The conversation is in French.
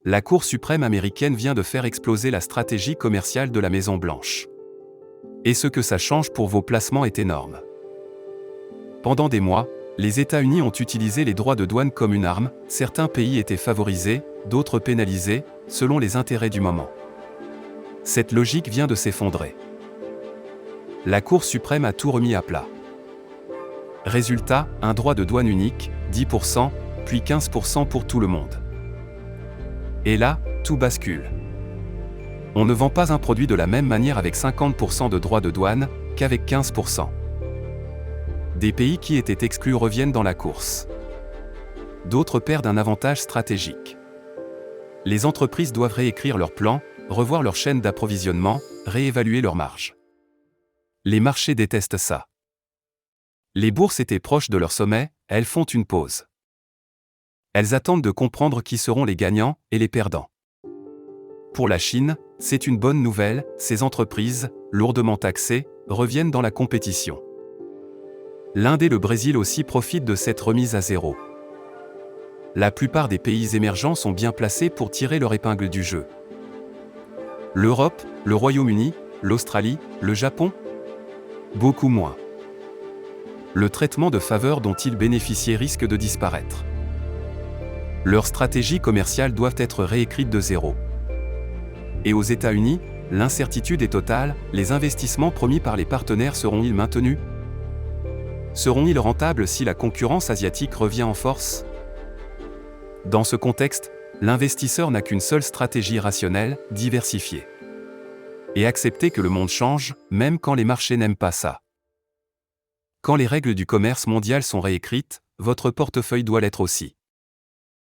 La Cour suprême américaine vient de faire exploser la stratégie commerciale de la Maison-Blanche. Et ce que ça change pour vos placements est énorme. Pendant des mois, les États-Unis ont utilisé les droits de douane comme une arme, certains pays étaient favorisés, d'autres pénalisés, selon les intérêts du moment. Cette logique vient de s'effondrer. La Cour suprême a tout remis à plat. Résultat, un droit de douane unique, 10%, puis 15% pour tout le monde. Et là, tout bascule. On ne vend pas un produit de la même manière avec 50% de droits de douane qu'avec 15%. Des pays qui étaient exclus reviennent dans la course. D'autres perdent un avantage stratégique. Les entreprises doivent réécrire leurs plans, revoir leur chaîne d'approvisionnement, réévaluer leurs marges. Les marchés détestent ça. Les bourses étaient proches de leur sommet, elles font une pause. Elles attendent de comprendre qui seront les gagnants et les perdants. Pour la Chine, c'est une bonne nouvelle, ces entreprises, lourdement taxées, reviennent dans la compétition. L'Inde et le Brésil aussi profitent de cette remise à zéro. La plupart des pays émergents sont bien placés pour tirer leur épingle du jeu. L'Europe, le Royaume-Uni, l'Australie, le Japon? Beaucoup moins. Le traitement de faveur dont ils bénéficiaient risque de disparaître. Leurs stratégies commerciales doivent être réécrites de zéro. Et aux États-Unis, l'incertitude est totale, les investissements promis par les partenaires seront-ils maintenus? Seront-ils rentables si la concurrence asiatique revient en force? Dans ce contexte, l'investisseur n'a qu'une seule stratégie rationnelle, diversifier. Et accepter que le monde change, même quand les marchés n'aiment pas ça. Quand les règles du commerce mondial sont réécrites, votre portefeuille doit l'être aussi.